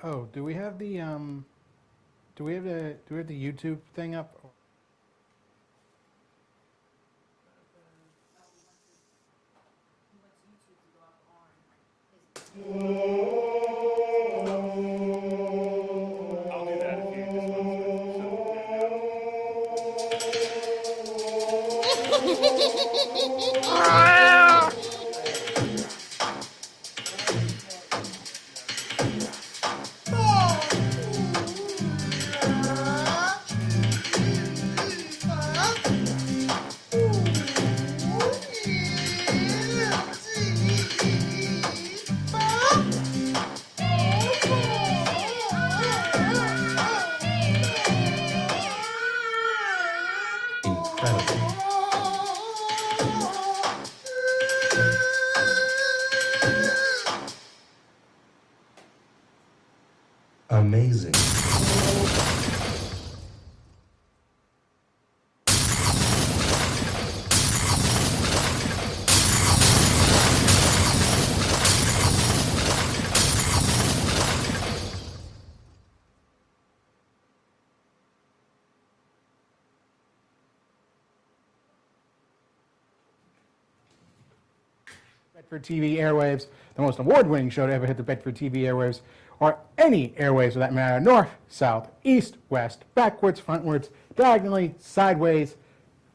Oh, do we have the YouTube thing up? I'll do that if you just want to show Incredible. Amazing. Bedford TV airwaves, the most award-winning show to ever hit the Bedford TV airwaves, or any airwaves for that matter, north, south, east, west, backwards, frontwards, diagonally, sideways,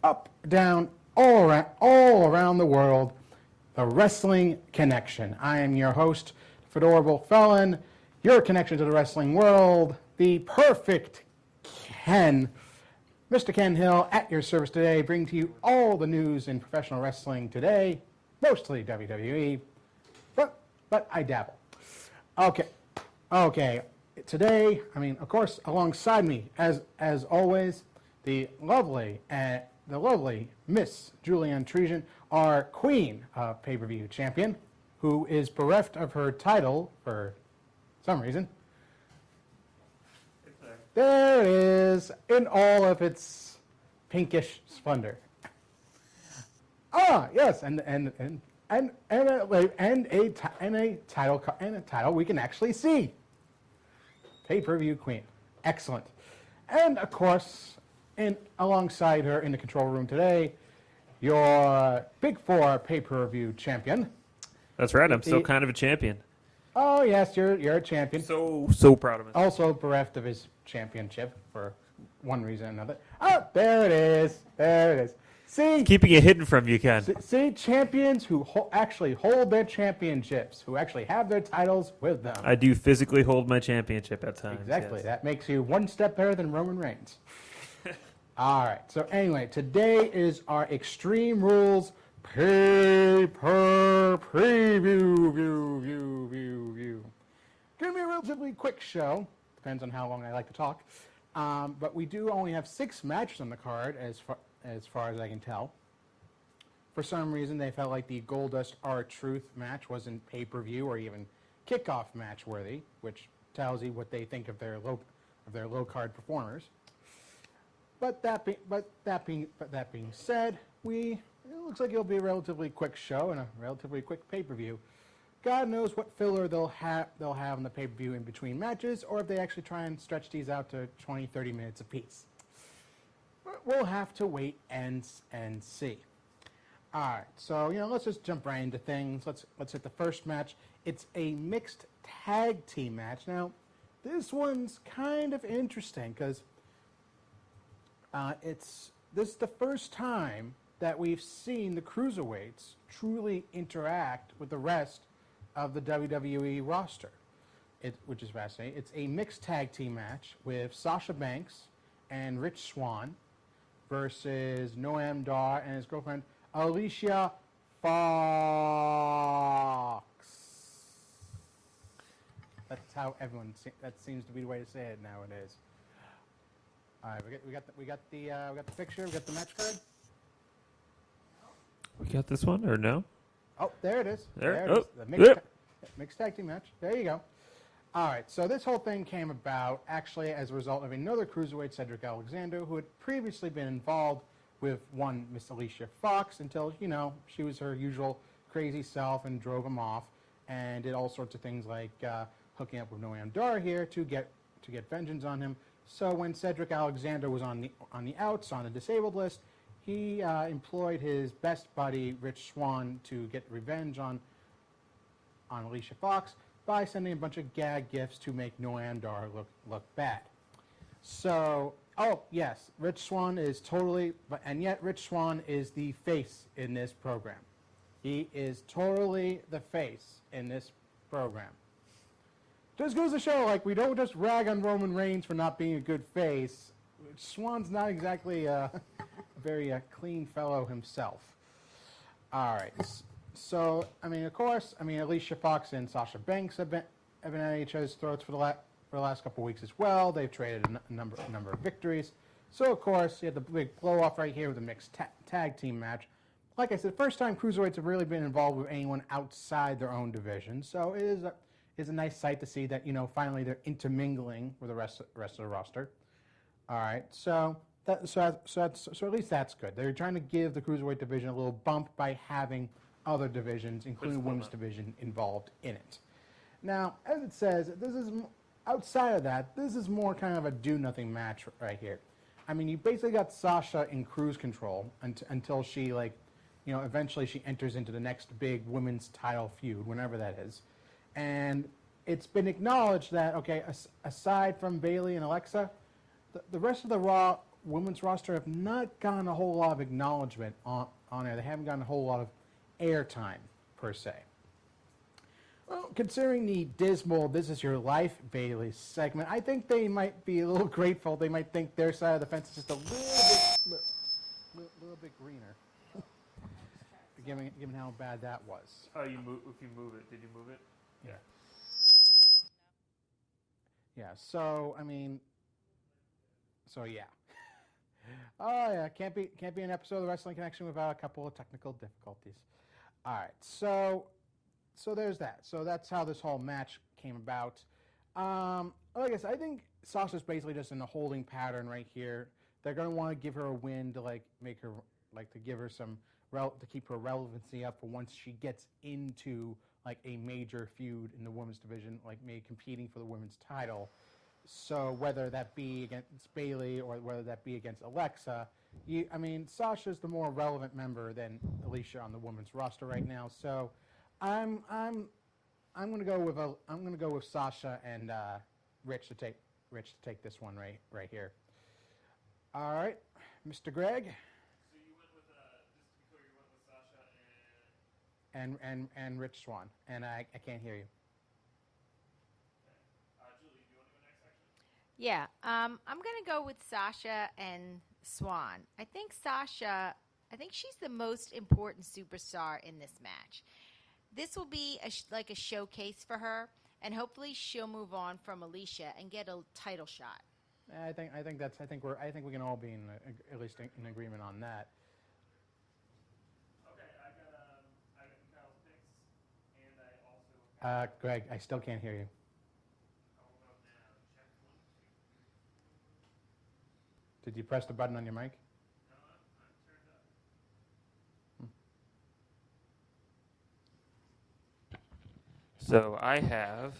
up, down, all around the world, the Wrestling Connection. I am your host, Fedorable Felon, your connection to the wrestling world, the perfect Ken. Mr. Ken Hill at your service today, bringing to you all the news in professional wrestling today, mostly WWE, but I dabble. Okay. Today, of course, alongside me, as always, the lovely Miss Julianne Treason, our Queen of Pay-Per-View champion, who is bereft of her title for some reason. There it is, in all of its pinkish splendor. Ah, yes, and a title we can actually see. Pay-per-view queen, excellent. And of course, alongside her in the control room today, your Big Four pay-per-view champion. That's right. I'm still kind of a champion. Oh yes, you're a champion. So proud of him. Also bereft of his championship for one reason or another. Oh, there it is. See, Keeping it hidden from you, Ken. see champions who actually hold their championships, who actually have their titles with them. I do physically hold my championship at times. Exactly. Yes. That makes you one step better than Roman Reigns. All right. So anyway, today is our Extreme Rules Pay-Per Preview. Going to be a relatively quick show. Depends on how long I like to talk. But we do only have 6 matches on the card, as far as I can tell. For some reason, they felt like the Goldust R-Truth match wasn't pay-per-view or even kickoff match worthy, which tells you what they think of their low card performers. But that being said, it looks like it'll be a relatively quick show and a relatively quick pay-per-view. God knows what filler they'll have in the pay-per-view in between matches, or if they actually try and stretch these out to 20-30 minutes apiece. But we'll have to wait and see. All right, so let's just jump right into things. Let's hit the first match. It's a mixed tag team match. Now, this one's kind of interesting because this is the first time that we've seen the cruiserweights truly interact with the rest of the WWE roster, which is fascinating. It's a mixed tag team match with Sasha Banks and Rich Swann versus Noam Dar and his girlfriend Alicia Fox. That's how that seems to be the way to say it nowadays. All right, we got the picture. We got the match card. We got this one, or no? Oh, there it is. There? It is. Oh. The mixed tag team match. There you go. All right, so this whole thing came about actually as a result of another cruiserweight, Cedric Alexander, who had previously been involved with one Miss Alicia Fox until, she was her usual crazy self and drove him off and did all sorts of things like hooking up with Noam Dar here to get vengeance on him. So when Cedric Alexander was on the outs on the disabled list, he employed his best buddy Rich Swann to get revenge on Alicia Fox by sending a bunch of gag gifts to make Noam Dar look bad. So, oh yes, Rich Swann is totally, and yet Rich Swann is the face in this program. He is totally the face in this program. Just goes to show, like, we don't just rag on Roman Reigns for not being a good face. Swann's not exactly a very clean fellow himself. All right. So, I mean, of course, Alicia Fox and Sasha Banks have been at each other's throats for the last couple of weeks as well. They've traded a number of victories. So, of course, you had the big blow-off right here with a mixed tag team match. Like I said, first time cruiserweights have really been involved with anyone outside their own division. So it is a nice sight to see that, finally they're intermingling with the rest of the roster. All right, so at least that's good. They're trying to give the cruiserweight division a little bump by having other divisions, including the women's division, involved in it. Now, as it says, this is outside of that. This is more kind of a do-nothing match right here. I mean, you basically got Sasha in cruise control until she eventually she enters into the next big women's title feud, whenever that is. And it's been acknowledged that, okay, aside from Bayley and Alexa, the rest of the Raw women's roster have not gotten a whole lot of acknowledgement on there. They haven't gotten a whole lot of airtime, per se. Well, considering the dismal "This Is Your Life" Bayley segment, I think they might be a little grateful. They might think their side of the fence is just a little bit greener. Given how bad that was. Oh, if you move it, did you move it? Yeah. Yeah. So yeah. Oh yeah, can't be an episode of the Wrestling Connection without a couple of technical difficulties. All right, so there's that. So that's how this whole match came about. Like I said, I think Sasha's basically just in a holding pattern right here. They're going to want to give her a win to make her to give her some to keep her relevancy up for once she gets into a major feud in the women's division, maybe competing for the women's title. So whether that be against Bayley or whether that be against Alexa, Sasha's the more relevant member than Alicia on the women's roster right now. So I'm going to go with Sasha and Rich to take this one right here. All right, Mr. Greg. So you went with, just to be clear, you went with Sasha and Rich Swann, and I can't hear you. Julie, do you want to go next, actually? Yeah, I'm going to go with Sasha and Swann. I think she's the most important superstar in this match. This will be a showcase for her, and hopefully she'll move on from Alicia and get a title shot. I think we can all be at least in agreement on that. Okay, I got Kyle's picks, and I also. Greg, I still can't hear you. How about now? Check 1, 2. Did you press the button on your mic? No, I'm turned up. So I have.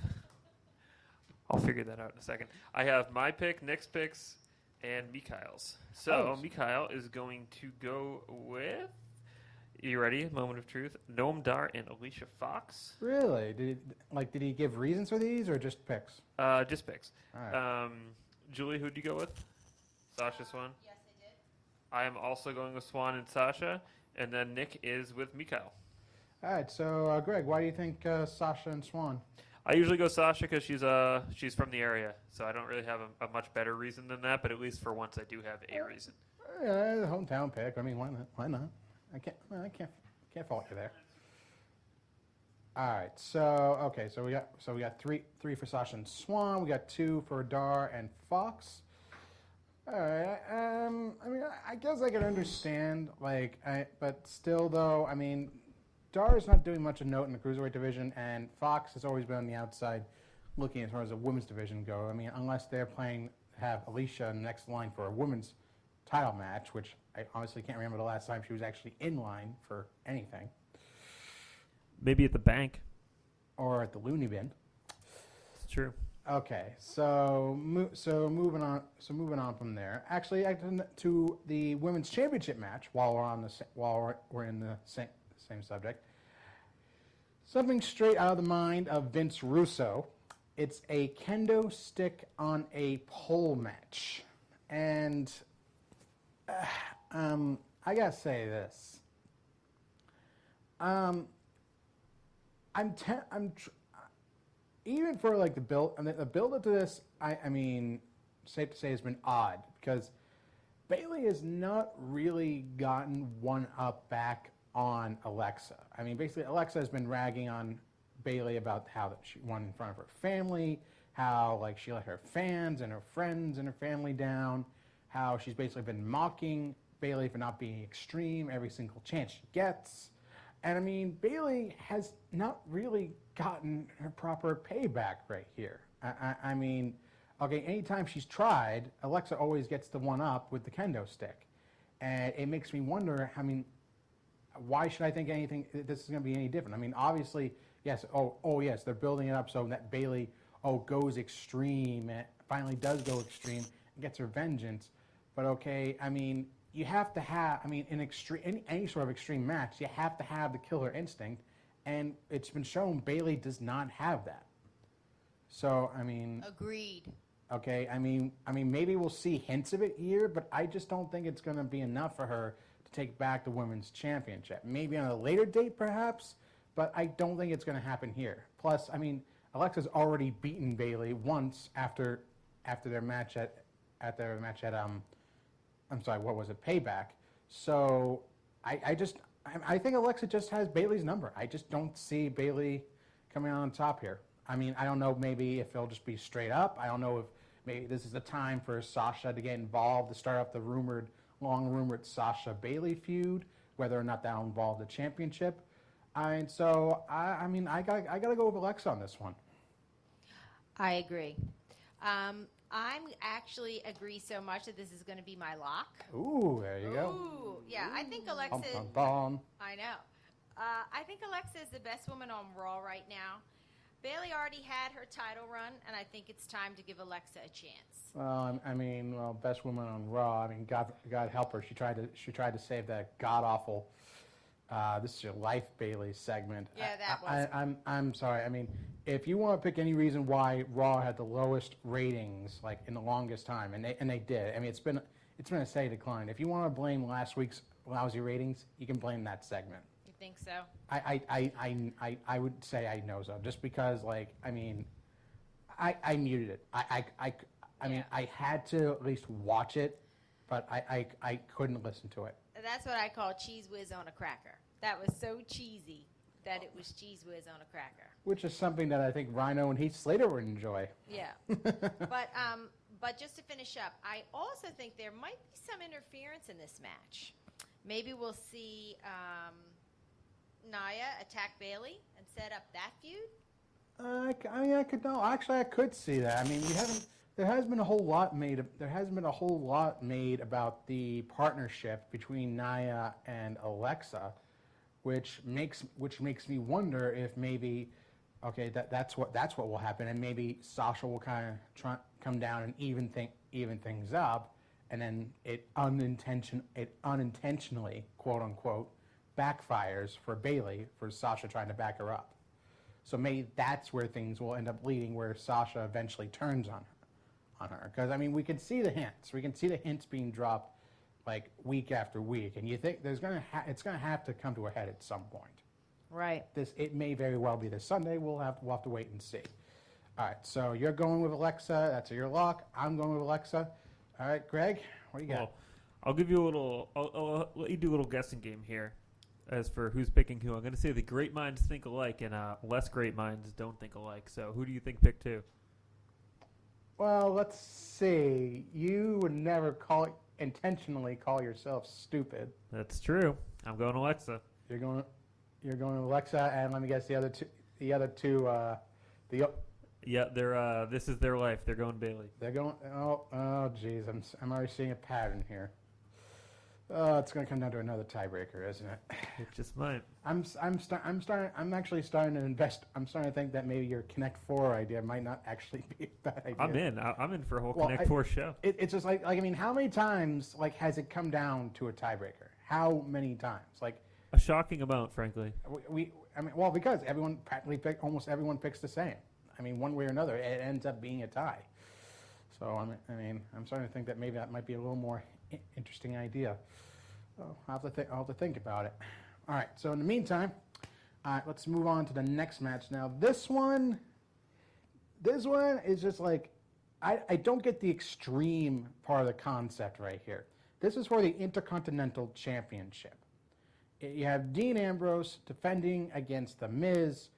I'll figure that out in a second. I have my pick, Nick's picks, and Mikhail's. So Mikhail is going to go with. You ready? Moment of truth. Noam Dar and Alicia Fox. Really? Did he give reasons for these or just picks? Just picks. All right. Julie, who'd you go with? Sasha, Swann? Yes, I did. I am also going with Swann and Sasha, and then Nick is with Mikhail. All right. So, Greg, why do you think Sasha and Swann? I usually go Sasha because she's from the area, so I don't really have a much better reason than that. But at least for once, I do have a reason. Yeah, hometown pick. I mean, why not? Why not? I can't fault you there. All right. So we got three for Sasha and Swann. We got 2 for Dar and Fox. All right. I guess I could understand, but still, though, Dar is not doing much of note in the cruiserweight division, and Fox has always been on the outside looking as far as the women's division go. Unless they're have Alicia in the next line for a women's title match, which I honestly can't remember the last time she was actually in line for anything. Maybe at the bank. Or at the loony bin. true. Okay, so moving on. So moving on from there. Actually, to the women's championship match. While we're in the same subject, something straight out of the mind of Vince Russo. It's a kendo stick on a pole match, and I gotta say this. Even for like the build up to this, I mean, safe to say has been odd because Bayley has not really gotten one up back on Alexa. I mean, basically Alexa has been ragging on Bayley about how she won in front of her family, how like she let her fans and her friends and her family down, how she's basically been mocking Bayley for not being extreme every single chance she gets. And I mean, Bayley has not really gotten her proper payback right here. I mean, okay, anytime she's tried, Alexa always gets the one up with the kendo stick. And it makes me wonder, I mean, why should I think this is going to be any different? I mean, obviously, yes, yes, they're building it up so that Bayley, goes extreme, and finally does go extreme and gets her vengeance. But okay, I mean, you have to have, in any sort of extreme match, you have to have the killer instinct, and it's been shown Bayley does not have that. So, I mean... Agreed. Okay, I mean, maybe we'll see hints of it here, but I just don't think it's going to be enough for her to take back the women's championship. Maybe on a later date, perhaps, but I don't think it's going to happen here. Plus, I mean, Alexa's already beaten Bayley once after their match at I'm sorry, what was it? Payback. So I think Alexa just has Bayley's number. I just don't see Bayley coming out on top here. I mean, I don't know maybe if it'll just be straight up. I don't know if maybe this is the time for Sasha to get involved to start up the long rumored Sasha Bayley feud, whether or not that'll involve the championship. I gotta go with Alexa on this one. I agree. I'm actually agree so much that this is going to be my lock. Ooh, there you go. Ooh, yeah. I think Alexa. Bum, bum, bum. I know. I think Alexa is the best woman on Raw right now. Bayley already had her title run, and I think it's time to give Alexa a chance. Well, best woman on Raw. I mean, God help her. She tried to save that god awful. This is your life, Bayley segment. Yeah, that was. I'm sorry. I mean, if you want to pick any reason why Raw had the lowest ratings, like in the longest time, and they did. I mean, it's been a steady decline. If you want to blame last week's lousy ratings, you can blame that segment. You think so? I would say I know so, just because, like, I mean, I muted it. I mean, I had to at least watch it, but I couldn't listen to it. That's what I call cheese whiz on a cracker. That was so cheesy that it was cheese whiz on a cracker. Which is something that I think Rhino and Heath Slater would enjoy. Yeah. But just to finish up, I also think there might be some interference in this match. Maybe we'll see Nia attack Bayley and set up that feud. I could see that. I mean, there hasn't been a whole lot made about the partnership between Nia and Alexa, which makes me wonder if maybe, okay, that's what will happen, and maybe Sasha will kind of come down and even things up, and then it unintentionally, quote unquote, backfires for Bayley for Sasha trying to back her up. So maybe that's where things will end up leading, where Sasha eventually turns on her. Because, I mean, we can see the hints. We can see the hints being dropped, like, week after week. And you think it's going to have to come to a head at some point. Right. It may very well be this Sunday. We'll have to wait and see. All right, so you're going with Alexa. That's your lock. I'm going with Alexa. All right, Greg, what do you got? Well, I'll give you a little. I'll let you do a little guessing game here. As for who's picking who, I'm going to say the great minds think alike, and less great minds don't think alike. So who do you think picked who? Well, let's see. You would never intentionally call yourself stupid. That's true. I'm going Alexa. You're going Alexa, and let me guess the other two. Yeah, they're. This is their life. They're going Bayley. They're going. Oh, geez, I'm already seeing a pattern here. It's going to come down to another tiebreaker, isn't it? It just might. I'm actually starting to invest. I'm starting to think that maybe your Connect 4 idea might not actually be a bad idea. I'm in. I'm in for a whole Well, Connect 4 show. It's just like I mean, how many times has it come down to a tiebreaker? How many times? A shocking amount, frankly. Because almost everyone picks the same. I mean, one way or another, it ends up being a tie. So I'm starting to think that maybe that might be a little more interesting idea. So I'll have to think about it. All right. So in the meantime, let's move on to the next match. Now this one is just I don't get the extreme part of the concept right here. This is for the Intercontinental Championship. You have Dean Ambrose defending against The Miz.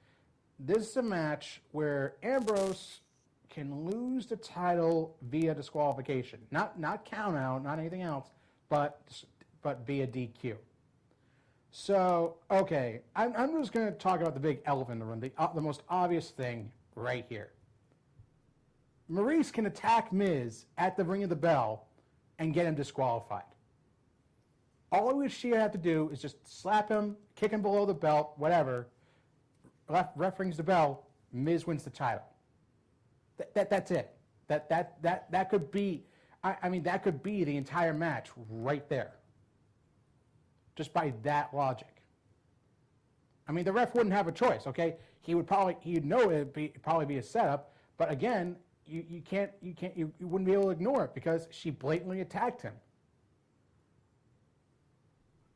This is a match where Ambrose can lose the title via disqualification. Not count out, not anything else, but via DQ. So, okay, I'm just going to talk about the big elephant in the room, the most obvious thing right here. Maurice can attack Miz at the ring of the bell and get him disqualified. All she would have to do is just slap him, kick him below the belt, whatever. Ref rings the bell, Miz wins the title. That's it. That could be. That could be the entire match right there. Just by that logic. I mean, the ref wouldn't have a choice. Okay, he'd know it'd probably be a setup. But again, you wouldn't be able to ignore it because she blatantly attacked him.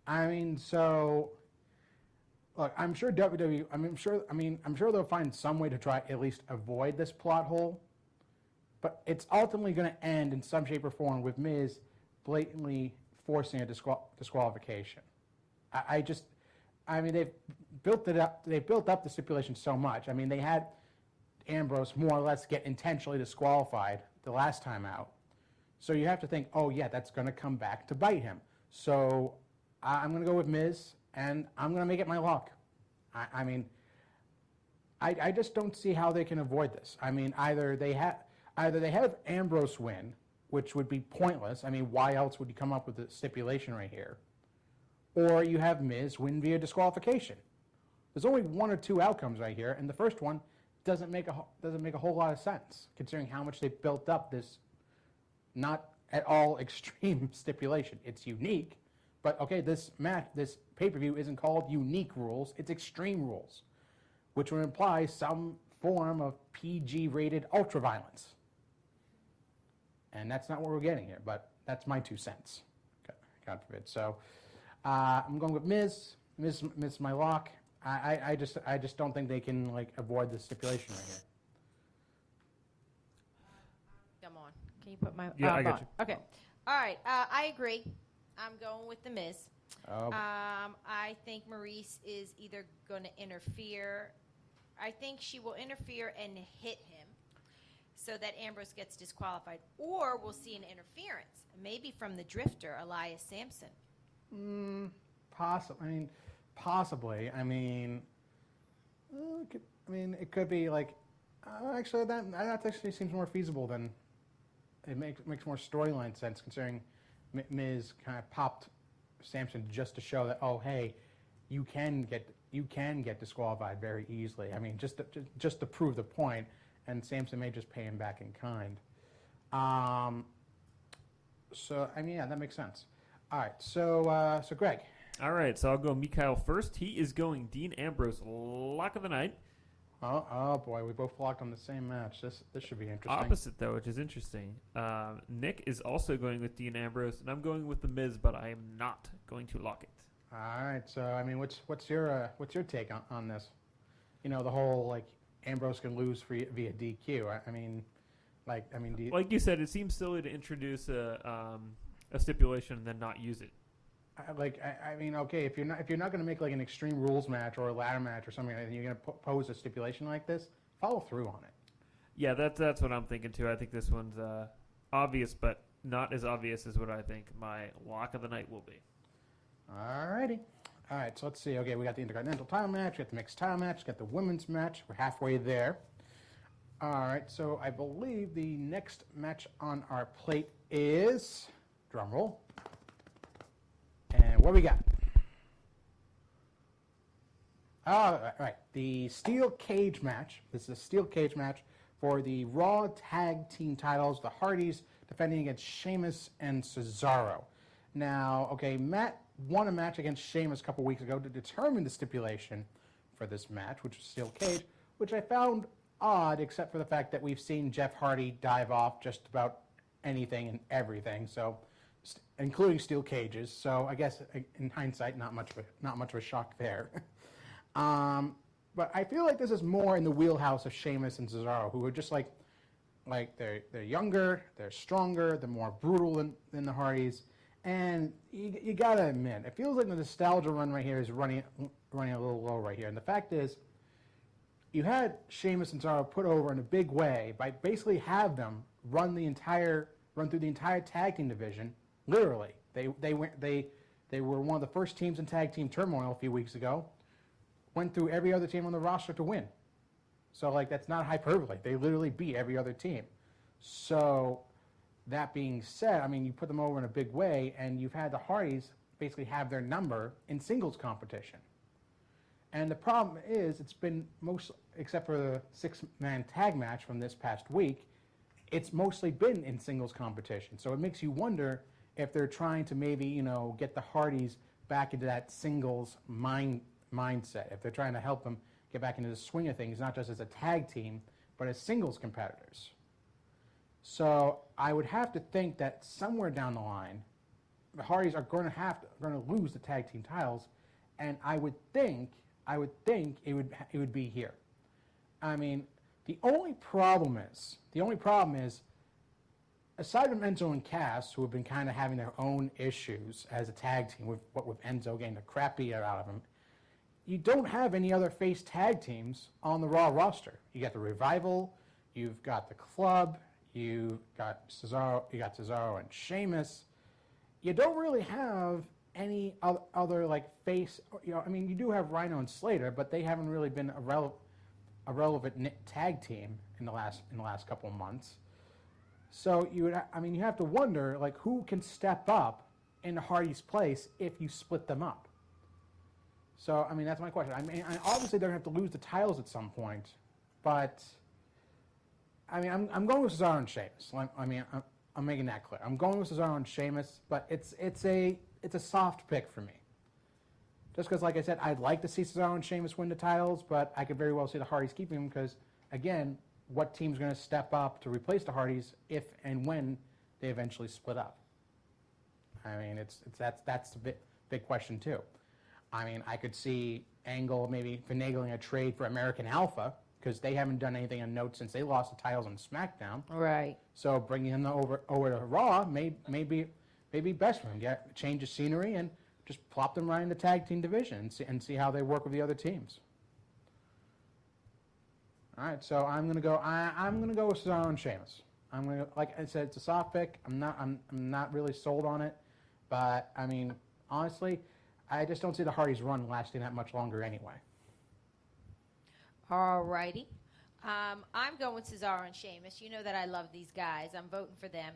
I mean, so look, I'm sure WWE. I'm sure they'll find some way to try at least avoid this plot hole. But it's ultimately going to end in some shape or form with Miz blatantly forcing a disqualification. They've built it up. They built up the stipulation so much. I mean, they had Ambrose more or less get intentionally disqualified the last time out. So you have to think, oh yeah, that's going to come back to bite him. So I'm going to go with Miz, and I'm going to make it my lock. I just don't see how they can avoid this. I mean, either they have Ambrose win, which would be pointless. I mean, why else would you come up with a stipulation right here? Or you have Miz win via disqualification. There's only one or two outcomes right here, and the first one doesn't make a whole lot of sense, considering how much they built up this not at all extreme stipulation. It's unique, but okay, this pay-per-view isn't called unique rules, it's extreme rules, which would imply some form of PG-rated ultra-violence. And that's not what we're getting here, but that's my 2 cents. God forbid. So I'm going with Miz. Miz is my lock. I just don't think they can avoid the stipulation right here. Come on. Can you put my... Yeah, I got you. Okay. All right. I agree. I'm going with The Miz. Oh. I think Maurice is either going to interfere. I think she will interfere and hit him so that Ambrose gets disqualified. Or we'll see an interference, maybe from the Drifter, Elias Sampson. Possibly. It could be actually that actually seems more feasible than it makes more storyline sense, considering Miz kind of popped Sampson just to show that, oh hey, you can get disqualified very easily. I mean, just to prove the point, and Sampson may just pay him back in kind. That makes sense. All right, so Greg. All right, so I'll go Mikhail first. He is going Dean Ambrose, lock of the night. Oh boy, we both locked on the same match. This should be interesting. Opposite though, which is interesting. Nick is also going with Dean Ambrose, and I'm going with The Miz, but I am not going to lock it. All right, so what's your take on this? You know, the whole Ambrose can lose via DQ. Like you said, it seems silly to introduce a stipulation and then not use it. Okay, if you're not going to make an extreme rules match or a ladder match or something, and you're going to pose a stipulation like this, follow through on it. Yeah, that's what I'm thinking too. I think this one's obvious, but not as obvious as what I think my lock of the night will be. Alrighty. All right, so let's see. Okay, we got the Intercontinental title match, we got the mixed title match, we got the women's match. We're halfway there. All right, so I believe the next match on our plate is, drum roll, And what we got? All right. The steel cage match. This is a steel cage match for the Raw Tag Team titles. The Hardys defending against Sheamus and Cesaro. Now, okay, Matt won a match against Sheamus a couple weeks ago to determine the stipulation for this match, which was steel cage, which I found odd, except for the fact that we've seen Jeff Hardy dive off just about anything and everything, so including steel cages. So I guess in hindsight, not much of a shock there. But I feel like this is more in the wheelhouse of Sheamus and Cesaro, who are just like they're younger, they're stronger, they're more brutal than the Hardys. And you gotta admit, it feels like the nostalgia run right here is running a little low right here. And the fact is, you had Sheamus and Cesaro put over in a big way by basically have them run through the entire tag team division. Literally, they were one of the first teams in tag team turmoil a few weeks ago. Went through every other team on the roster to win. So like that's not hyperbole. They literally beat every other team. So that being said, I mean, you put them over in a big way, and you've had the Hardys basically have their number in singles competition. And the problem is, it's been most, except for the six-man tag match from this past week, it's mostly been in singles competition. So it makes you wonder if they're trying to maybe, get the Hardys back into that singles mindset. If they're trying to help them get back into the swing of things, not just as a tag team, but as singles competitors. So I would have to think that somewhere down the line, the Hardys are going to lose the tag team titles, and I would think it would be here. I mean, the only problem is, aside from Enzo and Cass, who have been kind of having their own issues as a tag team, with Enzo getting the crap beat out of him, you don't have any other face tag teams on the Raw roster. You got the Revival, you've got the Club, you got Cesaro and Sheamus. You don't really have any other like face. I mean, you do have Rhino and Slater, but they haven't really been a relevant tag team in the last couple of months. So you have to wonder like who can step up in Hardy's place if you split them up. So I mean that's my question. I mean obviously they're going to have to lose the titles at some point, but I mean I'm going with Cesaro and Sheamus. I'm making that clear. I'm going with Cesaro and Sheamus, but it's a soft pick for me. Just because, like I said, I'd like to see Cesaro and Sheamus win the titles, but I could very well see the Hardys keeping them because, again, what team's going to step up to replace the Hardys if and when they eventually split up? I mean, that's the big question too. I mean, I could see Angle maybe finagling a trade for American Alpha because they haven't done anything of note since they lost the titles on SmackDown. Right. So bringing them over to Raw may be best for them. Change of scenery and just plop them right in the tag team division and see how they work with the other teams. All right, so I'm gonna go with Cesaro and Sheamus. Like I said, it's a soft pick. I'm not really sold on it, but I mean, honestly, I just don't see the Hardys' run lasting that much longer anyway. All righty. I'm going with Cesaro and Sheamus. You know that I love these guys. I'm voting for them.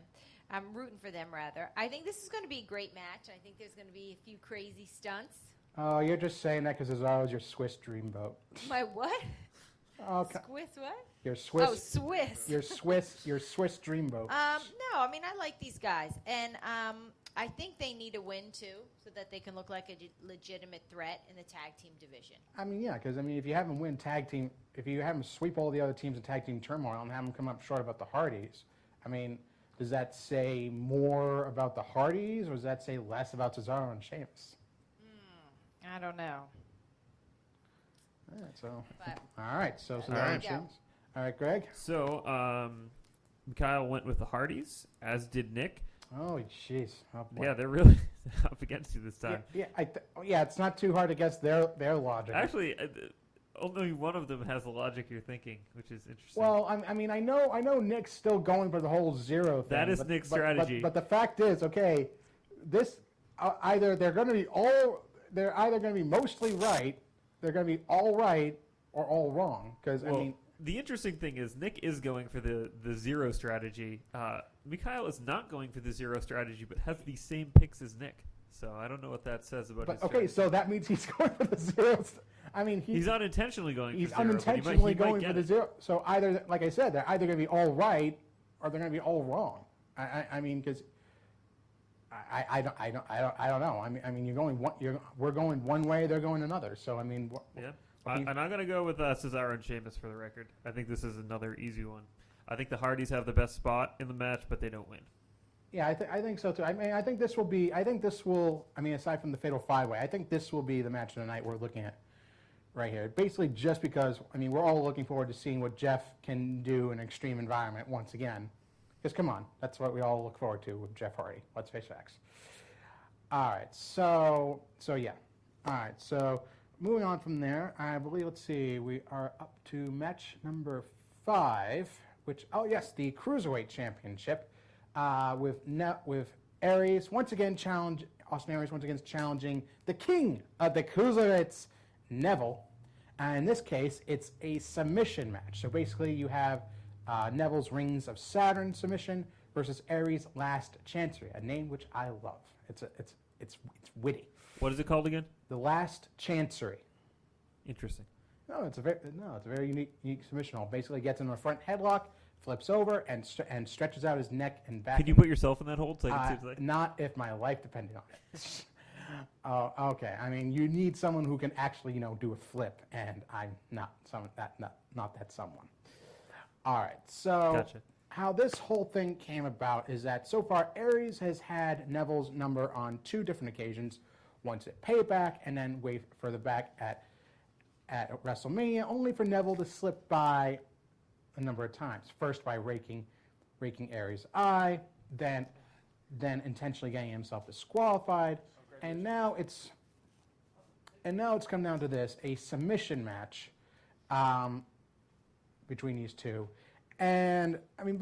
I'm rooting for them, rather. I think this is going to be a great match. I think there's going to be a few crazy stunts. Oh, you're just saying that because Cesaro's your Swiss dreamboat. My what? Okay. Swiss what? Your Swiss. Oh, Swiss. Your Swiss dreamboat. No, I mean, I like these guys. And I think they need a win, too, so that they can look like a legitimate threat in the tag team division. I mean, yeah, because, I mean, if you have them win tag team, if you have them sweep all the other teams in tag team turmoil and have them come up short about the Hardys, I mean, does that say more about the Hardys or does that say less about Cesaro and Sheamus? I don't know. All right, so, But all right, so Cesaro right. and Sheamus. All right, Greg? So, Kyle went with the Hardys, as did Nick. Oh, jeez. Oh, boy. Yeah, they're really up against you this time. Yeah, it's not too hard to guess their logic. Actually, only one of them has the logic you're thinking, which is interesting. Well, I mean, I know Nick's still going for the whole zero thing. That is Nick's strategy. But the fact is, okay, this either they're going to be mostly right, they're going to be all right, or all wrong. Because I mean, the interesting thing is Nick is going for the zero strategy. Mikhail is not going for the zero strategy, but has the same picks as Nick. So I don't know what that says about But his okay, strategy. so that means he's going for the zeros. I mean, He's unintentionally going he's for zero. but unintentionally he might going get for the it. zero. So either, like I said, they're either going to be all right or they're going to be all wrong. I mean, because I don't know. I mean, we're going one way, they're going another. So I mean, Yeah. And I'm going to go with Cesaro and Sheamus for the record. I think this is another easy one. I think the Hardys have the best spot in the match, but they don't win. yeah, I think so too. I mean, I think this will. I mean, aside from the Fatal 5-Way, I think this will be the match of the night we're looking at right here. Basically, just because I mean, we're all looking forward to seeing what Jeff can do in an extreme environment once again. Because come on, that's what we all look forward to with Jeff Hardy. Let's face facts. All right, so yeah. All right, so moving on from there, I believe, let's see, we are up to match number 5, which, oh yes, the Cruiserweight Championship with Aries once again Austin Aries once again challenging the king of the Cruiserweights, Neville. And in this case, it's a submission match. So basically, you have Neville's Rings of Saturn submission versus Aries' Last Chancery, a name which I love. It's witty. What is it called again? The Last Chancery. Interesting. No, it's a very unique submission hold. Basically, gets into a front headlock, flips over, and stretches out his neck and back. Can you put yourself in that hold so I can see what it's like? Not if my life depended on it. Oh, okay. I mean, you need someone who can actually, do a flip, and I'm not that someone. All right. So Gotcha. how this whole thing came about is that so far Aries has had Neville's number on 2 different occasions. Once at Payback, and then way further back at WrestleMania, only for Neville to slip by a number of times. First by raking Aries' eye, then intentionally getting himself disqualified, and now it's come down to this, a submission match between these two. And I mean,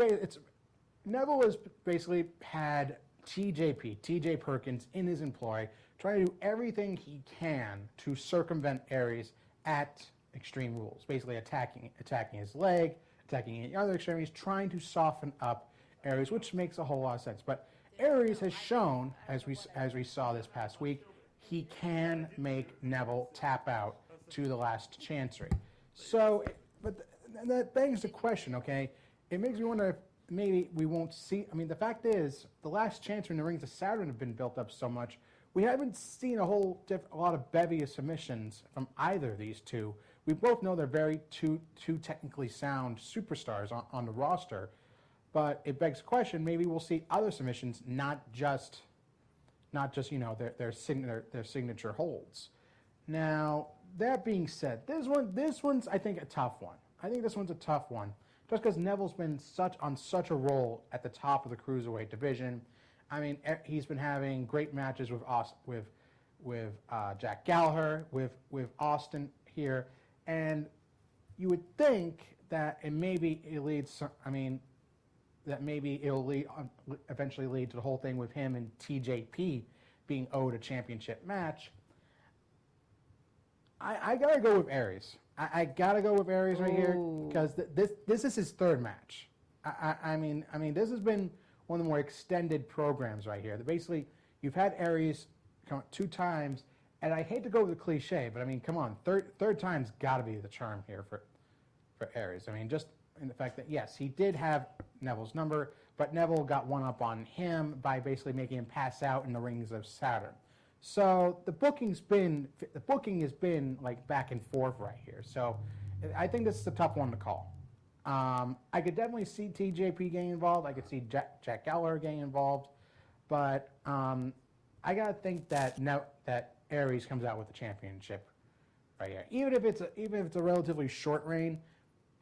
Neville has basically had TJ Perkins in his employ, trying to do everything he can to circumvent Aries at Extreme Rules, basically attacking his leg, attacking the other extremities, trying to soften up Aries, which makes a whole lot of sense. But Aries has shown, as we saw this past week, he can make Neville tap out to the Last Chancery. So, but that begs the question, okay? It makes me wonder if maybe we won't see. I mean, the fact is, the Last Chancery and the Rings of Saturn have been built up so much. We haven't seen a lot of bevy of submissions from either of these two. We both know they're very two technically sound superstars on the roster, but it begs the question: maybe we'll see other submissions, not just their signature holds. Now, that being said, this one's I think a tough one. I think this one's a tough one, just because Neville's been on such a roll at the top of the Cruiserweight division. I mean, he's been having great matches with Jack Gallagher, with Austin here, and you would think that maybe it'll eventually lead to the whole thing with him and TJP being owed a championship match. I gotta go with Aries. I gotta go with Aries right here because this is his 3rd match. I mean, this has been one of the more extended programs right here. Basically, you've had Aries come 2 times, and I hate to go with the cliche, but I mean, come on, third time's got to be the charm here for Aries. I mean, just in the fact that yes, he did have Neville's number, but Neville got one up on him by basically making him pass out in the Rings of Saturn. So the booking has been like back and forth right here. So I think this is a tough one to call. I could definitely see TJP getting involved. I could see Jack Gallagher getting involved, but I gotta think that Aries comes out with the championship right here. Even if it's a relatively short reign,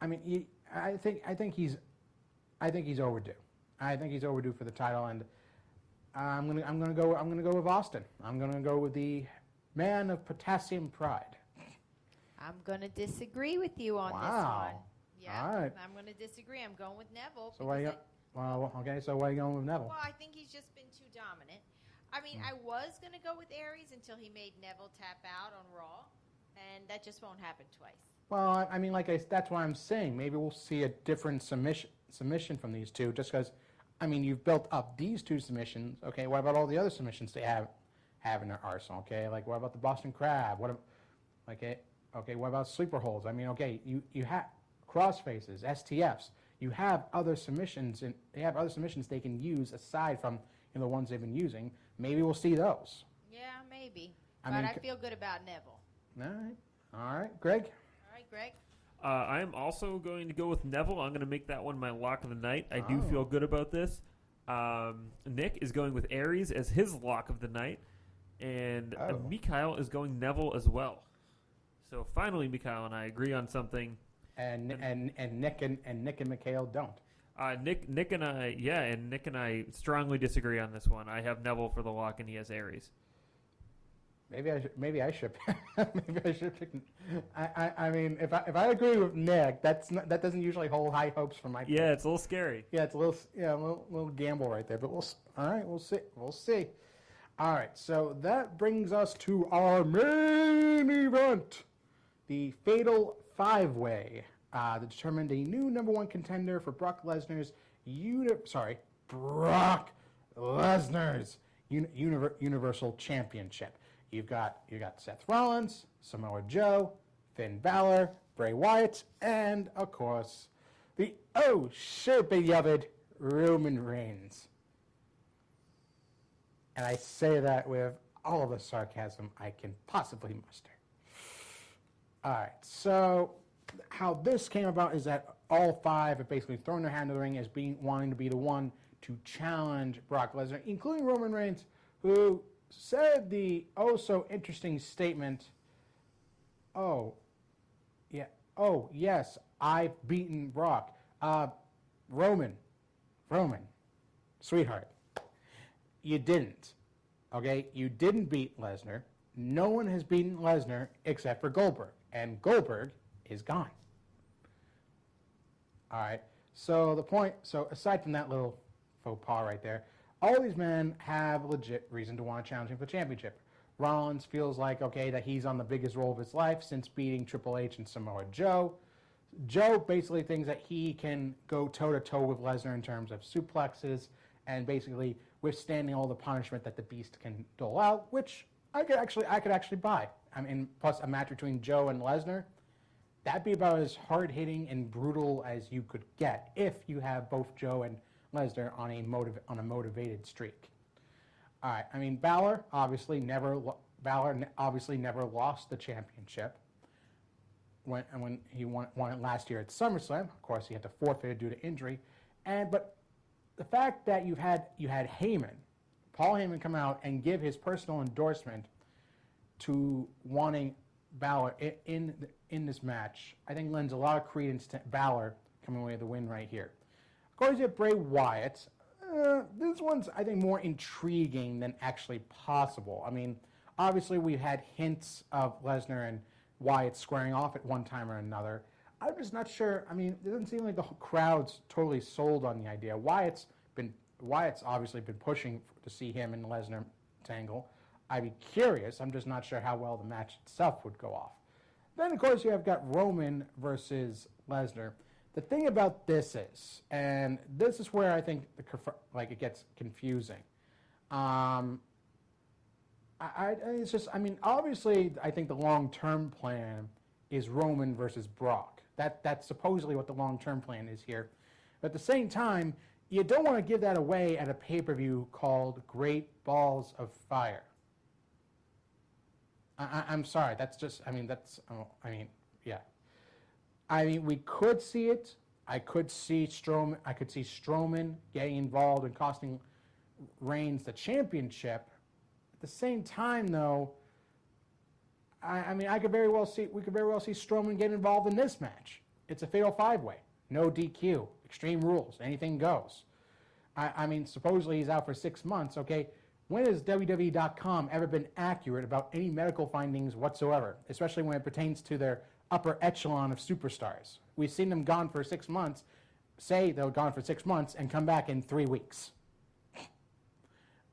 I mean, I think he's overdue. I think he's overdue for the title, and I'm gonna go with Austin. I'm gonna go with the man of potassium pride. I'm going to disagree with you on this Wow. one. Yeah, All right. I'm going to disagree. I'm going with Neville. So why you okay? So why are you going with Neville? Well, I think he's just been too dominant. I mean, I was going to go with Aries until he made Neville tap out on Raw, and that just won't happen twice. Well, I mean, that's why I'm saying maybe we'll see a different submission from these two, just because, I mean, you've built up these 2 submissions. Okay, what about all the other submissions they have have in their arsenal? Okay, like what about the Boston Crab? Okay, what about sleeper holds? I mean, okay, you have crossfaces, STFs. You have other submissions, and they have other submissions they can use aside from the ones they've been using. Maybe we'll see those. Yeah, maybe. I But mean, I feel good about Neville. All right, Greg. All right, Greg. I am also going to go with Neville. I'm going to make that one my lock of the night. I do Oh. feel good about this. Nick is going with Aries as his lock of the night, and Mikhail is going Neville as well. So finally, Mikhail and I agree on something. And Nick and Mikhail don't. Nick and I strongly disagree on this one. I have Neville for the lock, and he has Aries. Maybe I should. Maybe I should pick. I mean, if I agree with Nick, that doesn't usually hold high hopes for my pick. Yeah, it's a little scary. Yeah, it's a little gamble right there. But all right, we'll see. All right, so that brings us to our main event, the Fatal 5-Way, that determined a new #1 contender for Brock Lesnar's Universal Championship. You've got Seth Rollins, Samoa Joe, Finn Balor, Bray Wyatt, and of course the beloved Roman Reigns. And I say that with all of the sarcasm I can possibly muster. All right, so how this came about is that all 5 have basically thrown their hand in the ring as wanting to be the one to challenge Brock Lesnar, including Roman Reigns, who said the interesting statement, "Oh, yeah, oh yes, I've beaten Brock." Roman, sweetheart, you didn't. Okay, you didn't beat Lesnar. No one has beaten Lesnar except for Goldberg, and Goldberg is gone. All right. So aside from that little faux pas right there, all these men have legit reason to want to challenge him for the championship. Rollins feels like, that he's on the biggest role of his life since beating Triple H and Samoa Joe. Joe basically thinks that he can go toe-to-toe with Lesnar in terms of suplexes and basically withstanding all the punishment that the Beast can dole out, which I could actually buy. I mean, plus a match between Joe and Lesnar, that'd be about as hard-hitting and brutal as you could get if you have both Joe and Lesnar on a motivated streak. All right. I mean, Balor obviously never lost the championship when he won it last year at SummerSlam. Of course, he had to forfeit it due to injury, but the fact that you had Paul Heyman, come out and give his personal endorsement to wanting Balor in this match, I think lends a lot of credence to Balor coming away with the win right here. Of course, you have Bray Wyatt. This one's, I think, more intriguing than actually possible. I mean, obviously, we've had hints of Lesnar and Wyatt squaring off at one time or another. I'm just not sure. I mean, it doesn't seem like the crowd's totally sold on the idea. Wyatt's obviously been pushing to see him and Lesnar tangle. I'd be curious. I'm just not sure how well the match itself would go off. Then, of course, you have got Roman versus Lesnar. The thing about this is, and this is where I think it gets confusing. It's just, I mean, obviously, I think the long-term plan is Roman versus Brock. That's supposedly what the long-term plan is here. But at the same time, you don't want to give that away at a pay-per-view called Great Balls of Fire. I'm sorry. Yeah. I mean, we could see it. I could see Strowman getting involved and costing Reigns the championship. At the same time, though, we could very well see Strowman get involved in this match. It's a fatal 5-way, no DQ, Extreme Rules, anything goes. I mean, supposedly he's out for 6 months. Okay, when has WWE.com ever been accurate about any medical findings whatsoever, especially when it pertains to their upper echelon of superstars? We've seen them gone for 6 months, say they're gone for 6 months, and come back in 3 weeks.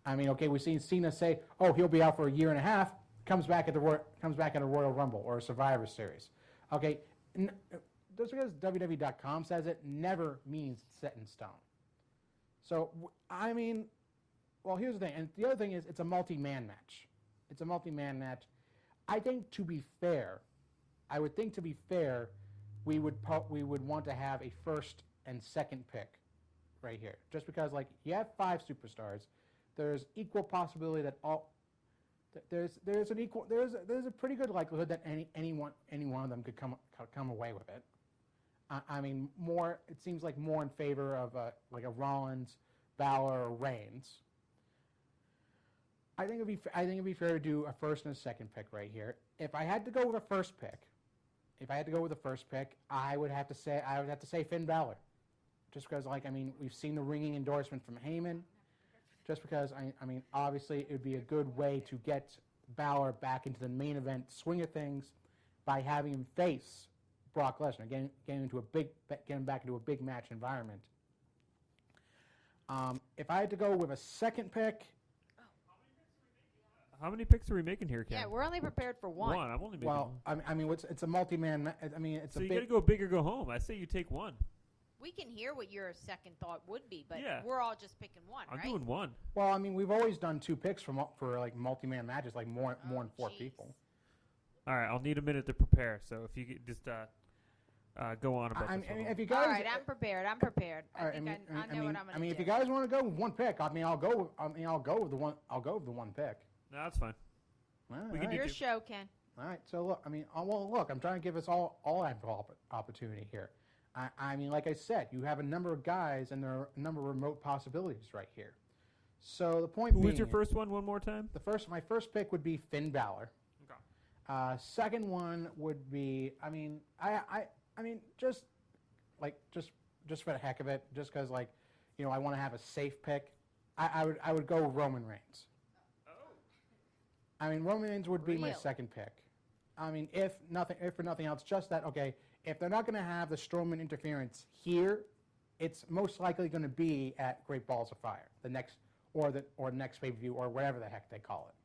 I mean, okay, we've seen Cena say, "Oh, he'll be out for a year and a half," comes back at a Royal Rumble or a Survivor Series. Okay, just because WWE.com says it never means it's set in stone. So, I mean, well, here's the thing, and the other thing is it's a multi-man match. it's a multi-man match. I think to be fair, we would want to have a first and second pick right here, just because like you have 5 superstars. There's equal possibility that there's a pretty good likelihood that any one of them could come away with it. I mean, it seems like more in favor of like a Rollins, Balor, or Reigns. I think it'd be fair to do a first and a second pick right here. If I had to go with a first pick, I would have to say Finn Balor, just because like I mean we've seen the ringing endorsement from Heyman. Just because I mean obviously it would be a good way to get Balor back into the main event swing of things by having him face Brock Lesnar, getting back into a big match environment. If I had to go with a second pick. How many picks are we making here, Ken? Yeah, we're only prepared for one. I'm only making one. I mean, it's a multi-man. I mean, it's so a you big. got to go big or go home. I say you take one. We can hear what your second thought would be, but Yeah. we're all just picking one, I'm right? doing one. Well, I mean, we've always done 2 picks for like multi-man matches, like more than 4 jeez. people. All right, I'll need a minute to prepare. So if you could just go on about I this mean, one. if you guys, All right, I'm prepared. I think I know what I'm going to do. I mean, if you guys want to go with 1 pick, I mean, I'll go with the one pick. No, that's fine. We can do Your 2. show, Ken. All right, so look, I mean, look, I'm trying to give us all ample opportunity here. I mean, like I said, you have a number of guys, and there are a number of remote possibilities right here. So the point Who being, was your first one? One more time. my first pick would be Finn Balor. Okay. Second one would be, I mean, I mean, just for the heck of it, just because, like, you know, I want to have a safe pick. I would go Roman Reigns. I mean, Roman Reigns would be my Really? second pick. I mean, if for nothing else, just that, okay, if they're not going to have the Strowman interference here, it's most likely going to be at Great Balls of Fire, the next pay-per-view, or whatever the heck they call it.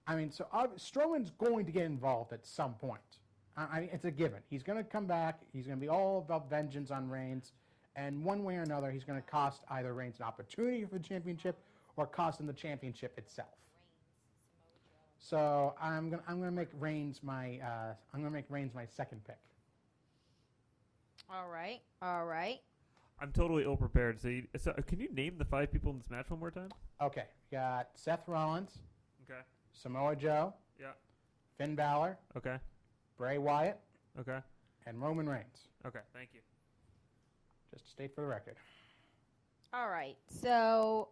I mean, so Strowman's going to get involved at some point. I mean, it's a given. He's going to come back. He's going to be all about vengeance on Reigns, and one way or another, he's going to cost either Reigns an opportunity for the championship or cost him the championship itself. So I'm gonna make Reigns my second pick. All right. I'm totally ill prepared. So can you name the 5 people in this match one more time? Okay, we got Seth Rollins, Okay. Samoa Joe, Yeah. Finn Balor, Okay. Bray Wyatt, Okay. and Roman Reigns. Okay. Thank you. Just to state for the record. All right. So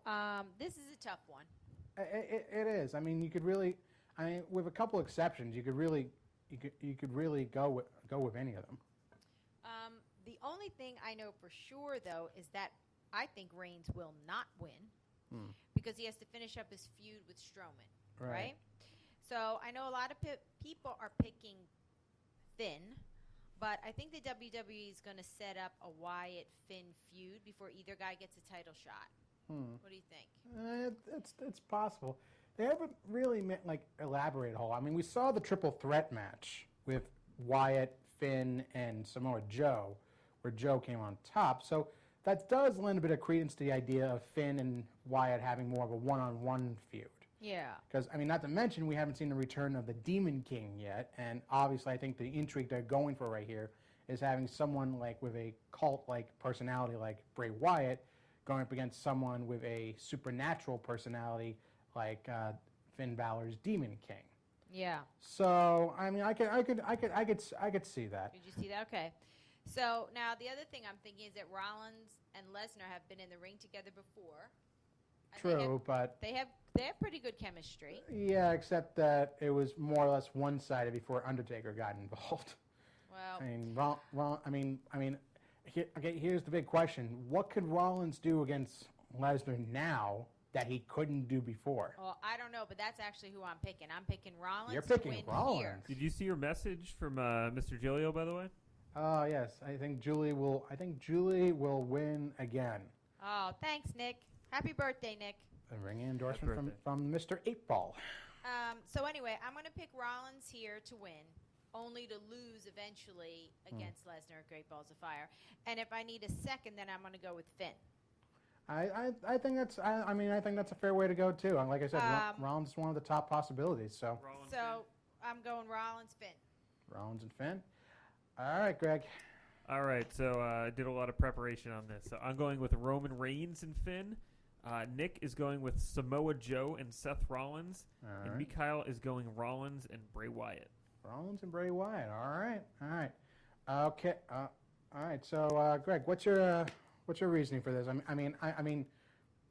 this is a tough one. It is. I mean, you could really. I mean, with a couple exceptions, you could really go with any of them. The only thing I know for sure, though, is that I think Reigns will not win because he has to finish up his feud with Strowman, right? So I know a lot of people are picking Finn, but I think the WWE is going to set up a Wyatt-Finn feud before either guy gets a title shot. What do you think? It's possible. They haven't really elaborated a whole. I mean, we saw the triple threat match with Wyatt, Finn, and Samoa Joe, where Joe came on top. So that does lend a bit of credence to the idea of Finn and Wyatt having more of a one-on-one feud. Yeah. Because, I mean, not to mention we haven't seen the return of the Demon King yet, and obviously I think the intrigue they're going for right here is having someone like with a cult-like personality like Bray Wyatt going up against someone with a supernatural personality like Finn Balor's Demon King. Yeah. So I mean, I could see that. Did you see that? Okay. So now the other thing I'm thinking is that Rollins and Lesnar have been in the ring together before. And True, but they have pretty good chemistry. yeah, except that it was more or less one-sided before Undertaker got involved. Well, I mean, here's the big question: what could Rollins do against Lesnar now that he couldn't do before? well, I don't know, but that's actually who I'm picking. I'm picking Rollins. You're to picking win Rollins. Here. Did you see your message from Mr. Gilio, by the way? Oh yes, I think Julie will win again. Oh, thanks, Nick. Happy birthday, Nick. A ringing endorsement Happy from Mr. 8-Ball. So anyway, I'm going to pick Rollins here to win, only to lose eventually against Lesnar at Great Balls of Fire. And if I need a second, then I'm going to go with Finn. I think that's I mean I think that's a fair way to go too. And like I said, Rollins is one of the top possibilities. So I'm going Rollins, Finn. Rollins and Finn. All right, Greg. All right, so I did a lot of preparation on this. So I'm going with Roman Reigns and Finn. Nick is going with Samoa Joe and Seth Rollins. All and right. Mikhail is going Rollins and Bray Wyatt. Rollins and Bray Wyatt. All right. Okay. All right. So, Greg, what's your reasoning for this? I mean, I'm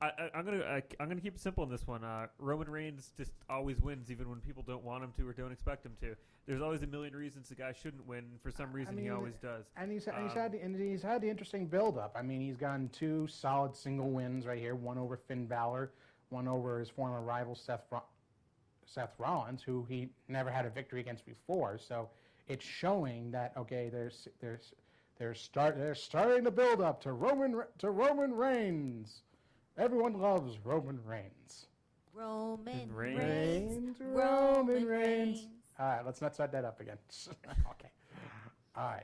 gonna keep it simple in this one. Roman Reigns just always wins, even when people don't want him to or don't expect him to. There's always a million reasons the guy shouldn't win. For some reason, he always does. And he's had the interesting build-up. I mean, he's gotten 2 solid single wins right here. One over Finn Balor, one over his former rival Seth Rollins, who he never had a victory against before. So it's showing that they're starting to build up to Roman Reigns. Everyone loves Roman Reigns. Roman Reigns. All right, let's not start that up again. Okay. All right.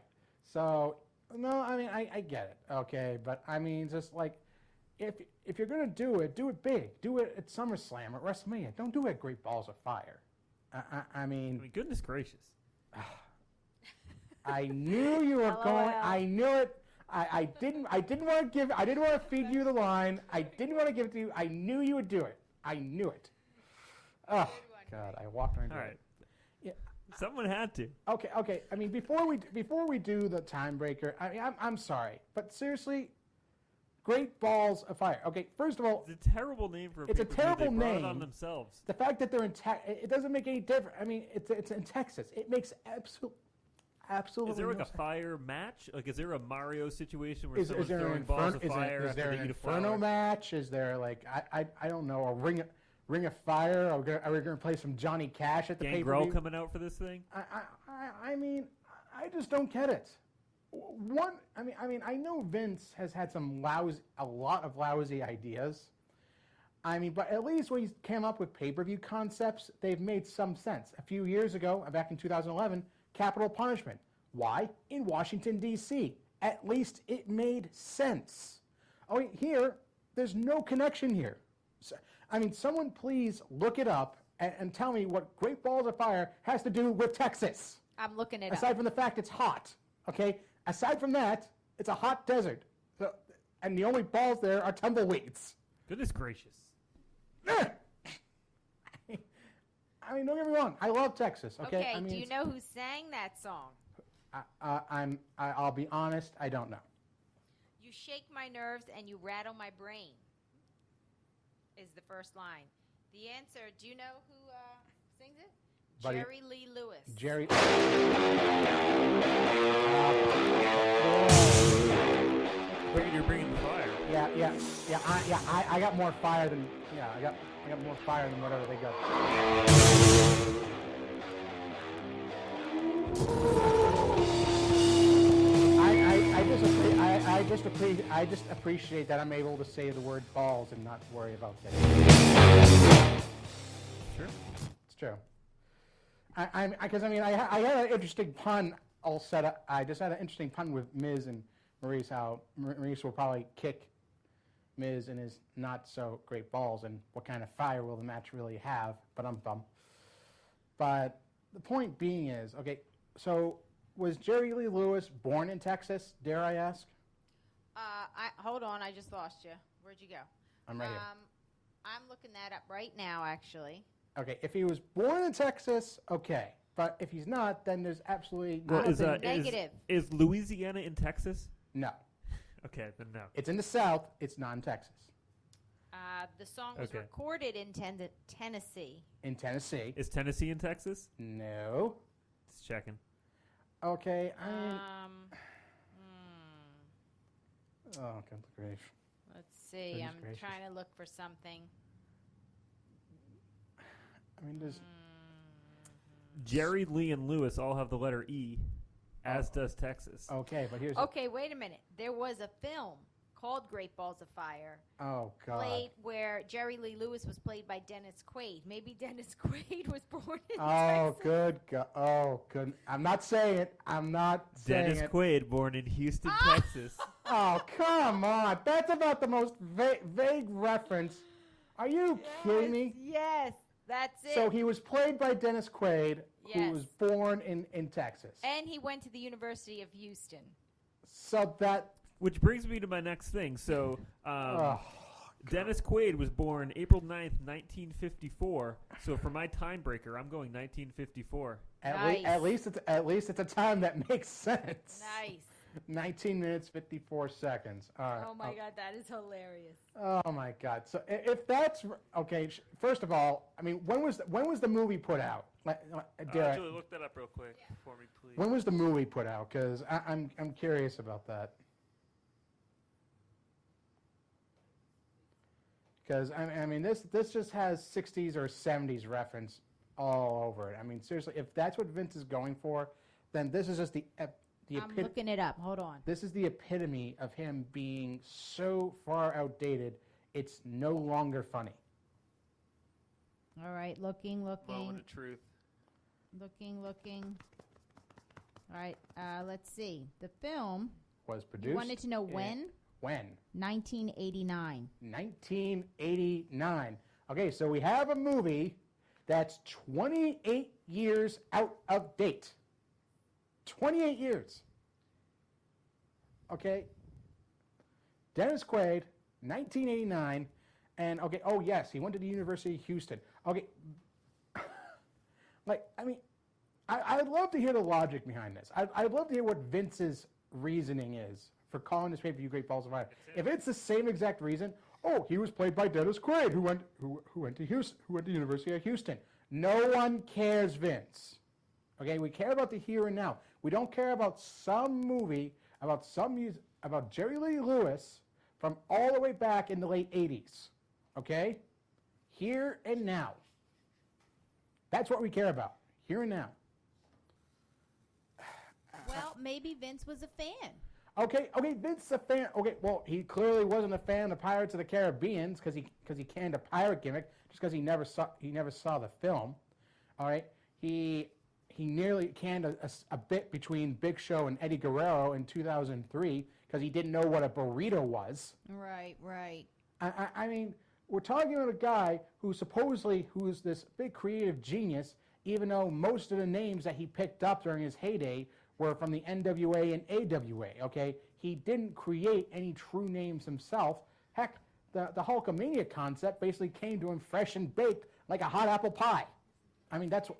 So, no, I mean, I get it. Okay, but I mean, just like, if you're going to do it big. Do it at SummerSlam, at WrestleMania. Don't do it at Great Balls of Fire. I mean, goodness gracious. I knew you were going. I knew it. I didn't want to feed you the line. I didn't want to give it to you. I knew you would do it. I knew it. Oh God, I walked right into All right. it. Yeah. Someone had to. Okay. I mean, before we do the time breaker, I'm sorry, but seriously, Great Balls of Fire. Okay, first of all, it's a terrible name for a it's a pay-per-view. terrible they brought name it on themselves. The fact that they're in it doesn't make any difference. I mean, it's in Texas. It makes absolutely. Is there like no a sense. fire match? Like, is there a Mario situation where Is someone's there throwing an balls of Is fire there after an they eat a Inferno flower? match? Is there like I don't know, a ring of fire? Are we going to play some Johnny Cash at the Gangrel pay-per-view? coming out for this thing? I mean, I just don't get it. I mean, I know Vince has had a lot of lousy ideas. I mean, but at least when he came up with pay-per-view concepts, they've made some sense. A few years ago, back in 2011, Capital Punishment. Why? In Washington, D.C. At least it made sense. Oh, here, there's no connection here. So, I mean, someone please look it up and tell me what Great Balls of Fire has to do with Texas. I'm looking it Aside up. from the fact it's hot, okay? Aside from that, it's a hot desert. So, and the only balls there are tumbleweeds. Goodness gracious. I mean, don't get me wrong. I love Texas, okay? Okay, I mean, do you know who sang that song? I'll be honest, I don't know. You shake my nerves and you rattle my brain is the first line. The answer, do you know who sings it? Buddy- Jerry Lee Lewis. Jerry. You're bringing the fire. I got more fire than I got more fire than whatever they got. I just appreciate that I'm able to say the word balls and not worry about that. Sure. It's true. Because I had an interesting pun all set up. I just had an interesting pun with Miz and Maurice. How Maurice will probably kick Miz in his not so great balls, and what kind of fire will the match really have? But I'm bummed. But the point being is, okay. So was Jerry Lee Lewis born in Texas? Dare I ask? Hold on, I just lost you. Where'd you go? I'm right here. I'm looking that up right now, actually. Okay, if he was born in Texas, okay. But if he's not, then there's absolutely Well, nothing. Negative. Is Louisiana in Texas? No. Okay, then no. It's in the South. It's not in Texas. The song was Okay. recorded in Tennessee. In Tennessee. Is Tennessee in Texas? No. Just checking. Okay. Oh, good grief. Let's see. Goodness I'm gracious. trying to look for something. I mean, there's. Jerry Lee and Lewis all have the letter E, as does Texas. Okay, but here's. Okay, wait a minute. There was a film called Great Balls of Fire, Oh God. played where Jerry Lee Lewis was played by Dennis Quaid. Maybe Dennis Quaid was born in Oh, Texas. good God. Oh, good. I'm not saying it. I'm not saying Dennis it. Quaid, born in Houston, Texas. Oh, come on. That's about the most vague reference. Are you kidding me? Yes, that's it. So he was played by Dennis Quaid, who Yes. was born in Texas. And he went to the University of Houston. So that... Which brings me to my next thing. So, Oh, Dennis Quaid was born April 9th, 1954. So for my time breaker, I'm going 1954. Nice. at least it's a time that makes sense. Nice. 19 minutes 54 seconds. All right. Oh my God, that is hilarious. Oh my God. So if that's okay, first of all, I mean, when was the movie put out? Derek, Julie, look that up real quick for me, please. when was the movie put out? Because I'm curious about that. Because I mean, this just has 60s or 70s reference all over it. I mean, seriously, if that's what Vince is going for, then this is just I'm looking it up. Hold on. this is the epitome of him being so far outdated, it's no longer funny. All right, looking. Moment of truth. Looking. All right, let's see. The film, Was produced. you wanted to know when? When? 1989. 1989. Okay, so we have a movie that's 28 years out of date. 28 years. Okay. Dennis Quaid, 1989, and okay. Oh yes, he went to the University of Houston. Okay. Like, I mean, I'd love to hear the logic behind this. I'd love to hear what Vince's reasoning is for calling this pay-per-view Great Balls of Fire. If it's the same exact reason, oh, he was played by Dennis Quaid, who went to Houston, who went to the University of Houston. No one cares, Vince. Okay, we care about the here and now. We don't care about some movie about about Jerry Lee Lewis from all the way back in the late 80s. Okay? Here and now. That's what we care about. Here and now. Well, maybe Vince was a fan. Okay, Vince's a fan. Okay, well, he clearly wasn't a fan of Pirates of the Caribbean because he canned a pirate gimmick just because he never saw the film. All right, he nearly canned a bit between Big Show and Eddie Guerrero in 2003 because he didn't know what a burrito was. Right. I mean, we're talking about a guy who's this big creative genius, even though most of the names that he picked up during his heyday were from the NWA and AWA, okay? He didn't create any true names himself. Heck, the Hulkamania concept basically came to him fresh and baked like a hot apple pie. That's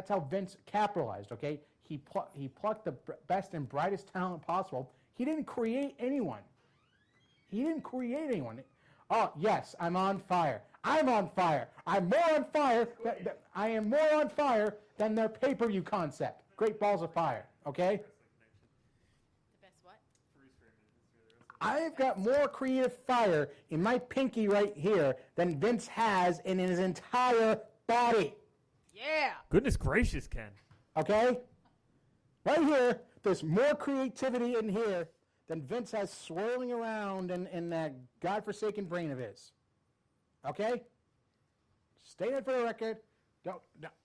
how Vince capitalized, okay? He plucked the best and brightest talent possible. He didn't create anyone. Oh, yes, I'm on fire. I'm on fire. I'm more on fire. I am more on fire than their pay-per-view concept. Great Balls of Fire, okay? The best what? I've got more creative fire in my pinky right here than Vince has in his entire body, Yeah. Goodness gracious, Ken. okay? Right here, there's more creativity in here than Vince has swirling around in that godforsaken brain of his, okay? State it for the record.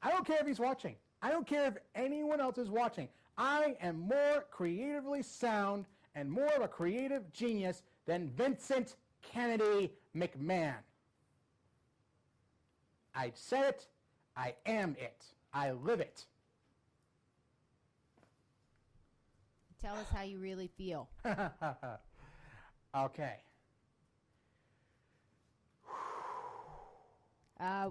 I don't care if he's watching. I don't care if anyone else is watching. I am more creatively sound and more of a creative genius than Vincent Kennedy McMahon. I said it. I am it. I live it. Tell us how you really feel. Okay.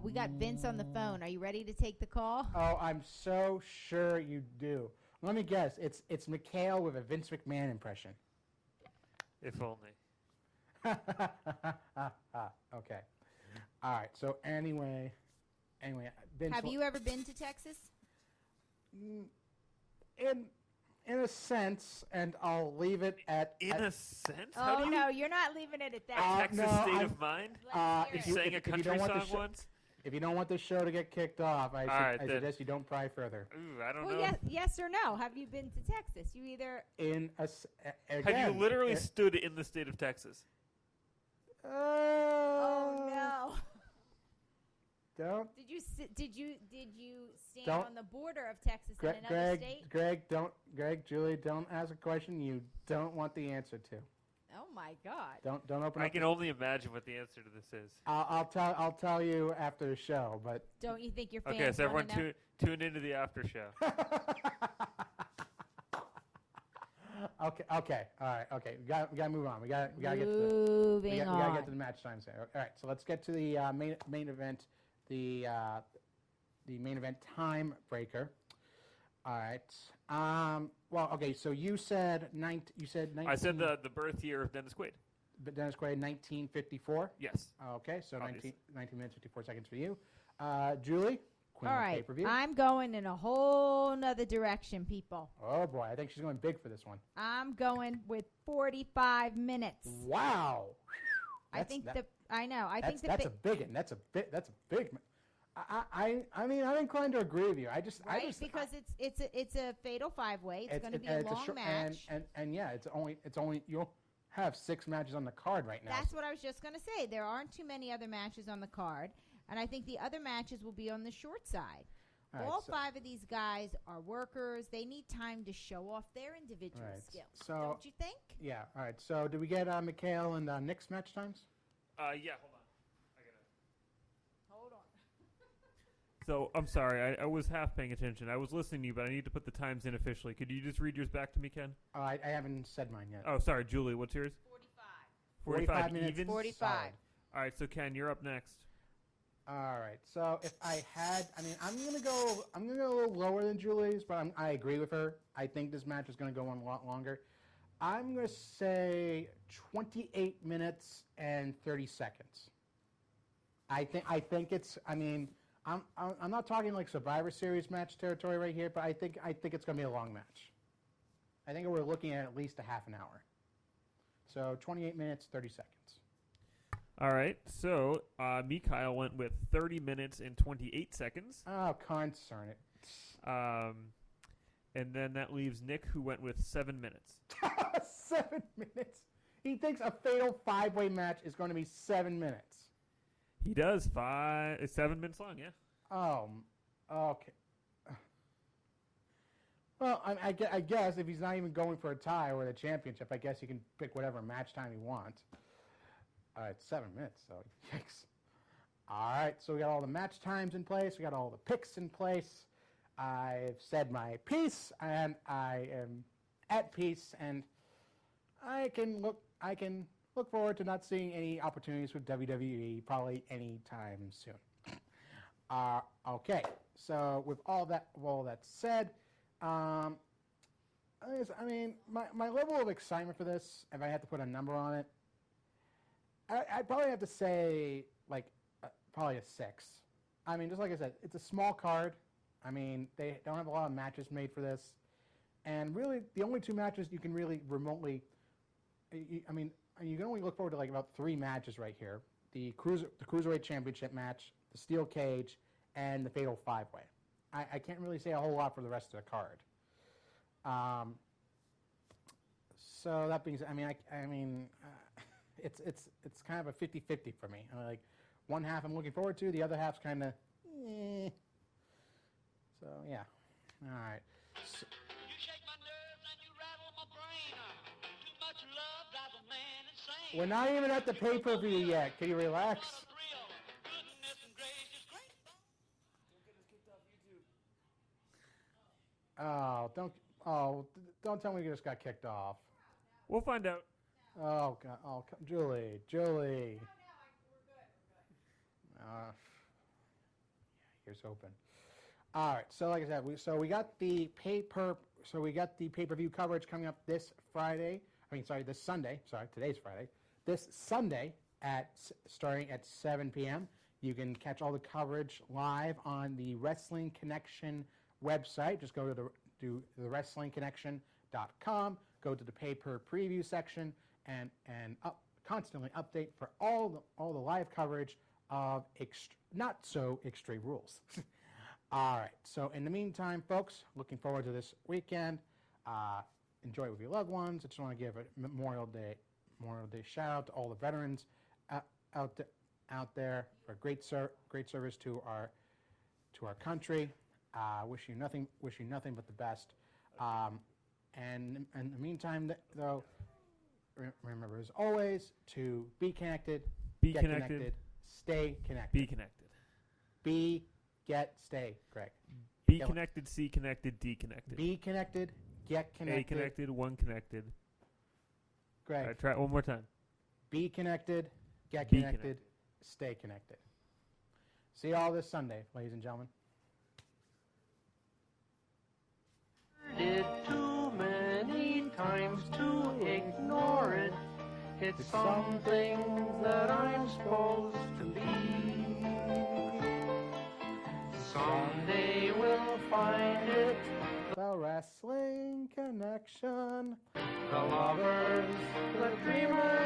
We got Vince on the phone. Are you ready to take the call? Oh, I'm so sure you do. Let me guess. It's Mikhail with a Vince McMahon impression. If only. Okay. All right. So anyway, Vince. Have you ever been to Texas? In a sense, and I'll leave it at. In a sense? How Oh, do you no, you're not leaving it at that. Texas no, state I'm- of mind? Let's You hear it. sang a if you country don't want the song once? If you don't want the show to get kicked off, I right, then. suggest you don't pry further. Ooh, I don't Well, know. yes or no? Have you been to Texas? You either. Again, Have you literally stood in the state of Texas? Oh, no. Don't. Did you stand Don't- on the border of Texas in another Greg, state? Julie, don't ask a question you don't want the answer to. Oh my God! Don't open I up. can only imagine what the answer to this is. I'll tell you after the show, but Don't you think your fans Okay, so everyone wanna know? tune into the after show. okay, all right, okay. We got to move on. We got to get to Moving we on. got to get to the match times there. All right, so let's get to the main event, the main event time breaker. All right. Well, okay. So you said 19. I said the birth year of Dennis Quaid. Dennis Quaid, 1954. Yes. Okay, so Obviously. 19 minutes 54 seconds for you. Julie, Queen All of right, pay-per-view. I'm going in a whole nother direction, people. Oh boy, I think she's going big for this one. I'm going with 45 minutes. Wow. I think that's the a big one. That's a big. I mean, I'm inclined to agree with you. because it's a fatal 5-way. It's going to be a long match. And yeah, it's only you'll have 6 matches on the card right now. That's what I was just going to say. There aren't too many other matches on the card, and I think the other matches will be on the short side. All 5 of these guys are workers. They need time to show off their individual skills. So, don't you think? Yeah. All right. So, did we get Mikhail and Nick's match times? Yeah, hold on. Hold on. So, I'm sorry. I was half paying attention. I was listening to you, but I need to put the times in officially. Could you just read yours back to me, Ken? I haven't said mine yet. Oh, sorry. Julie, what's yours? 45 minutes even? 45. Solid. All right, so Ken, you're up next. All right. So if I had, I mean, I'm gonna go a little lower than Julie's, but I agree with her. I think this match is gonna go on a lot longer. I'm gonna say 28 minutes and 30 seconds. I think it's. I mean, I'm not talking like Survivor Series match territory right here, but I think it's gonna be a long match. I think we're looking at least a half an hour. So 28 minutes, 30 seconds. All right, so Mikhail went with 30 minutes and 28 seconds. Oh, concern it. And then that leaves Nick, who went with 7 minutes. 7 minutes? He thinks a fatal 5-way match is going to be 7 minutes. He does. 7 minutes long, yeah. Oh, okay. Well, I guess if he's not even going for a tie or the championship, I guess he can pick whatever match time he wants. All right, 7 minutes, so yikes. All right, so we got all the match times in place. We got all the picks in place. I've said my piece, and I am at peace, and I can look forward to not seeing any opportunities with WWE probably anytime soon. Okay, so with all that said, I mean, my level of excitement for this, if I had to put a number on it, I'd probably have to say, like, probably a 6. I mean, just like I said, it's a small card. I mean, they don't have a lot of matches made for this. And really, the only 2 matches you can really remotely, you can only look forward to, like, about 3 matches right here. The Cruiserweight Championship match, the Steel Cage, and the Fatal 5-Way. I can't really say a whole lot for the rest of the card. So that being said, it's kind of a 50-50 for me. Like, one half I'm looking forward to, the other half's kind of, So yeah, all right. So, You shake my nerves and you rattle my brain. Too much love drives a man insane. we're not even at the pay-per-view yet. Can you relax? What a thrill. Goodness and gracious, great. Don't tell me you just got kicked off. We'll find out. Oh God, Julie. Here's hoping. All right, so like I said, we got the pay-per-view coverage coming up this Sunday. Sorry, today's Friday. This Sunday starting at 7 p.m. You can catch all the coverage live on the Wrestling Connection website. Just go to the wrestlingconnection.com. Go to the pay-per-preview section and constantly update for all the live coverage of not so extreme rules. All right. So in the meantime, folks, looking forward to this weekend. Enjoy it with your loved ones. I just want to give a Memorial Day shout out to all the veterans out out there for great service to our country. Wish you nothing but the best. And in the meantime, though, remember as always to be connected, Be get connected. stay connected. Be connected. Stay, Greg. Be Yell it. connected, C connected, D connected. Be connected, get connected. A connected, 1 connected. Greg. All right, try it one more time. Be connected, get Be connected, connected. stay connected. See you all this Sunday, ladies and gentlemen. It too many times to ignore it. It's something that I'm supposed to be. Someday we'll find it. The Wrestling Connection. The lovers, the dreamers.